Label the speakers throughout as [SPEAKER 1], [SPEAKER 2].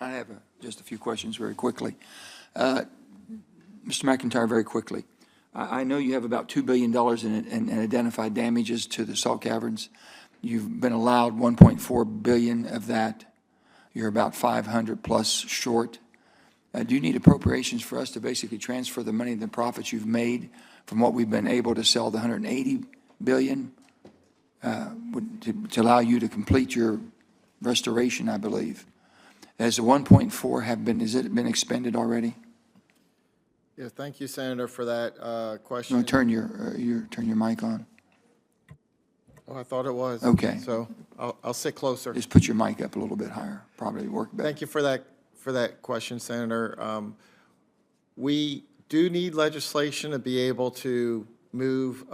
[SPEAKER 1] I have just a few questions very quickly. Mr. McIntyre, very quickly. I know you have about $2 billion in identified damages to the salt caverns. You've been allowed $1.4 billion of that. You're about 500 plus short. Do you need appropriations for us to basically transfer the money and the profits you've made from what we've been able to sell, the $180 billion, to allow you to complete your restoration, I believe? Has the 1.4 has it been expended already?
[SPEAKER 2] Yeah, thank you, Senator, for that question.
[SPEAKER 1] You want to turn your mic on?
[SPEAKER 2] Oh, I thought it was.
[SPEAKER 1] Okay.
[SPEAKER 2] So I'll sit closer.
[SPEAKER 1] Just put your mic up a little bit higher. Probably work better.
[SPEAKER 2] Thank you for that question, Senator. We do need legislation to be able to move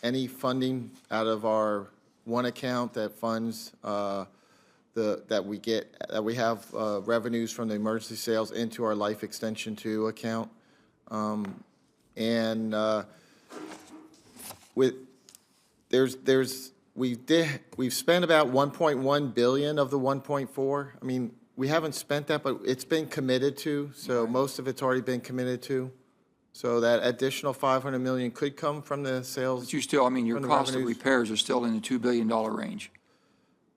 [SPEAKER 2] any funding out of our one account that funds that we have revenues from the emergency sales into our Life Extension 2 account. We've spent about 1.1 billion of the 1.4. I mean, we haven't spent that, but it's been committed to. So most of it's already been committed to. So that additional 500 million could come from the sales.
[SPEAKER 1] But you still, I mean, your cost of repairs are still in the $2 billion range.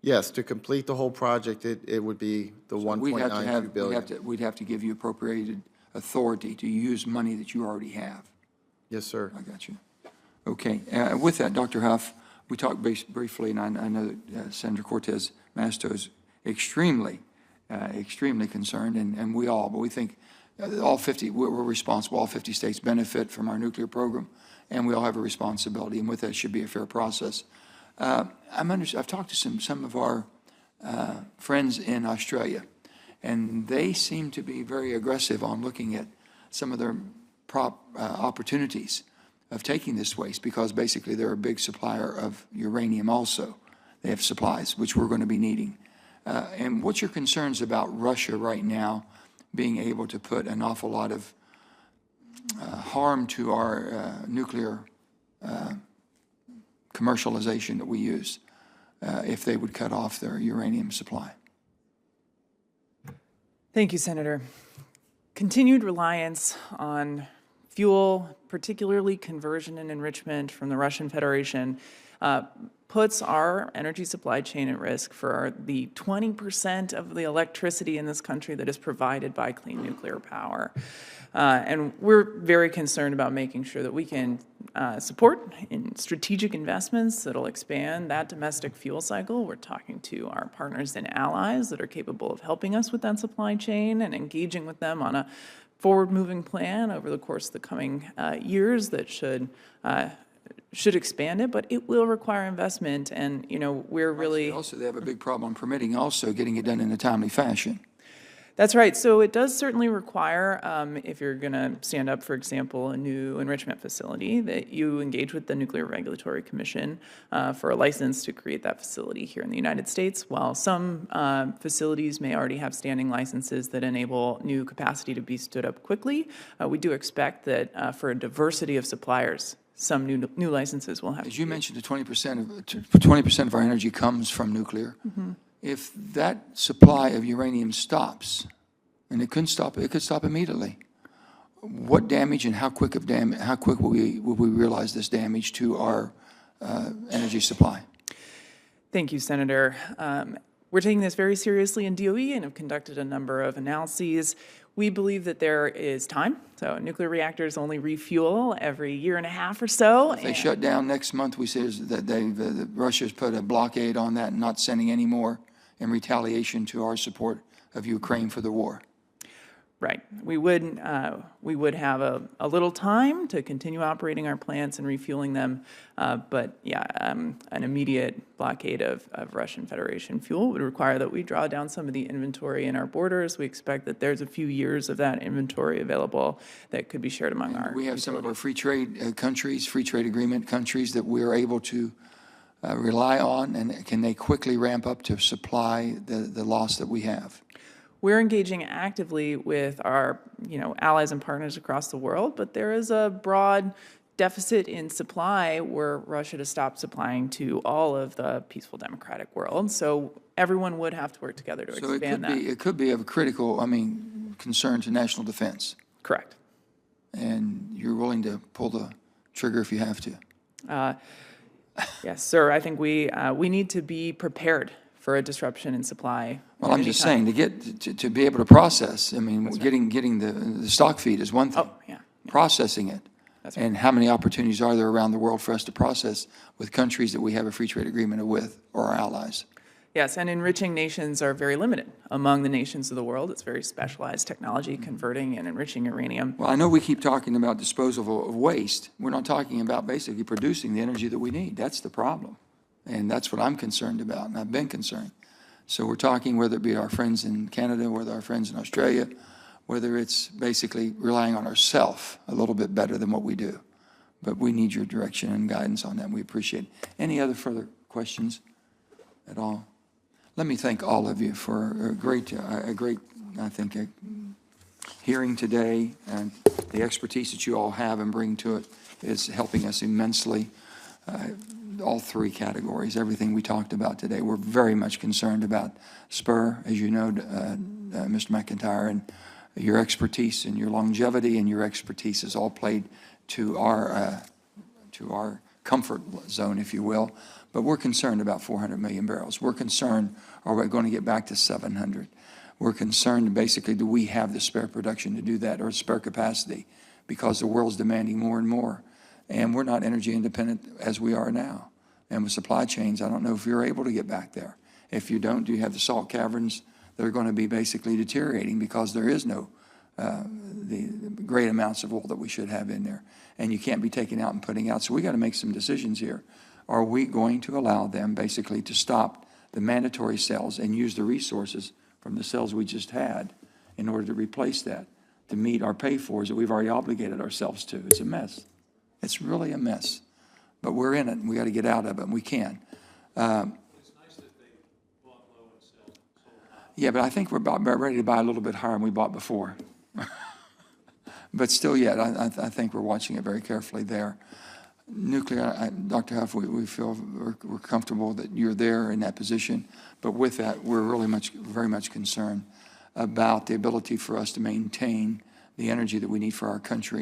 [SPEAKER 2] Yes, to complete the whole project, it would be the 1.92 billion.
[SPEAKER 1] We'd have to give you appropriated authority to use money that you already have.
[SPEAKER 2] Yes, sir.
[SPEAKER 1] I got you. Okay. With that, Dr. Huff, we talked briefly, and I know that Senator Cortez Masto is extremely concerned, and but we think all 50, we're responsible. All 50 states benefit from our nuclear program, and we all have a responsibility, and with that, it should be a fair process. I've talked to some of our friends in Australia, and they seem to be very aggressive on looking at some of their opportunities of taking this waste, because basically they're a big supplier of uranium also. They have supplies, which we're going to be needing. And what's your concerns about Russia right now being able to put an awful lot of harm to our nuclear commercialization that we use if they would cut off their uranium supply?
[SPEAKER 3] Thank you, Senator. Continued reliance on fuel, particularly conversion and enrichment from the Russian Federation, puts our energy supply chain at risk for the 20% of the electricity in this country that is provided by clean nuclear power. And we're very concerned about making sure that we can support in strategic investments that'll expand that domestic fuel cycle. We're talking to our partners and allies that are capable of helping us with that supply chain and engaging with them on a forward-moving plan over the course of the coming years that should expand it, but it will require investment. And, we're really...
[SPEAKER 1] Also, they have a big problem permitting also getting it done in a timely fashion.
[SPEAKER 3] That's right. So it does certainly require, if you're going to stand up, for example, a new enrichment facility, that you engage with the Nuclear Regulatory Commission for a license to create that facility here in the United States. While some facilities may already have standing licenses that enable new capacity to be stood up quickly, we do expect that for a diversity of suppliers, some new licenses will have.
[SPEAKER 1] As you mentioned, the 20% of our energy comes from nuclear. Mm-hmm. If that supply of uranium stops, and it could stop immediately, what damage and how quick will we realize this damage to our energy supply?
[SPEAKER 3] Thank you, Senator. We're taking this very seriously in DOE and have conducted a number of analyses. We believe that there is time. So nuclear reactors only refuel every year and a half or so.
[SPEAKER 1] If they shut down next month, we say that Russia's put a blockade on that and not sending any more in retaliation to our support of Ukraine for the war.
[SPEAKER 3] Right. We would have a little time to continue operating our plants and refueling them, but yeah, an immediate blockade of Russian Federation fuel would require that we draw down some of the inventory in our borders. We expect that there's a few years of that inventory available that could be shared among our
[SPEAKER 1] We have
[SPEAKER 3] utilities.
[SPEAKER 1] some of our free trade countries, free trade agreement countries that we are able to rely on, and can they quickly ramp up to supply the loss that we have?
[SPEAKER 3] We're engaging actively with our, allies and partners across the world, but there is a broad deficit in supply were Russia to stop supplying to all of the peaceful democratic world. So everyone would have to work together to
[SPEAKER 1] So
[SPEAKER 3] expand that.
[SPEAKER 1] it could be of critical, concern to national defense.
[SPEAKER 3] Correct.
[SPEAKER 1] And you're willing to pull the trigger if you have to.
[SPEAKER 3] Yes, sir. I think we need to be prepared for a disruption in supply.
[SPEAKER 1] Well,
[SPEAKER 3] at
[SPEAKER 1] I'm
[SPEAKER 3] any
[SPEAKER 1] just
[SPEAKER 3] time.
[SPEAKER 1] saying, to be able to process, getting the stock feed is one thing.
[SPEAKER 3] Oh, yeah.
[SPEAKER 1] Processing it.
[SPEAKER 3] That's right.
[SPEAKER 1] And how many opportunities are there around the world for us to process with countries that we have a free trade agreement with or our allies?
[SPEAKER 3] Yes, and enriching nations are very limited. Among the nations of the world, it's very specialized technology, converting and enriching uranium.
[SPEAKER 1] Well, I know we keep talking about disposal of waste. We're not talking about basically producing the energy that we need. That's the problem. And that's what I'm concerned about, and I've been concerned. So we're talking, whether it be our friends in Canada, whether our friends in Australia, whether it's basically relying on ourselves a little bit better than what we do. But we need your direction and guidance on that, and we appreciate it. Any other further questions at all? Let me thank all of you for a great, I think, hearing today, and the expertise that you all have and bring to it is helping us immensely. All three categories, everything we talked about today. We're very much concerned about SPUR, as you know, Mr. McIntyre, and your expertise and your longevity and your expertise has all played to our comfort zone, if you will. But we're concerned about 400 million barrels. We're concerned, are we going to get back to 700? We're concerned, basically, do we have the spare production to do that or spare capacity? Because the world's demanding more and more. And we're not energy independent as we are now. And with supply chains, I don't know if you're able to get back there. If you don't, do you have the salt caverns that are going to be basically deteriorating because there is no the great amounts of oil that we should have in there. And you can't be taking out and putting out. So we got to make some decisions here. Are we going to allow them basically to stop the mandatory sales and use the resources from the sales we just had in order to replace that, to meet our pay-fors that we've already obligated ourselves to? It's a mess. It's really a mess. But we're in it, and we got to get out of it, and we can.
[SPEAKER 4] It's nice that they bought low and sold high.
[SPEAKER 1] Yeah, but I think we're about ready to buy a little bit higher than we bought before. But still yet, I think we're watching it very carefully there. Nuclear, Dr. Huff, we feel we're comfortable that you're there in that position. But with that, we're really very much concerned about the ability for us to maintain the energy that we need for our country.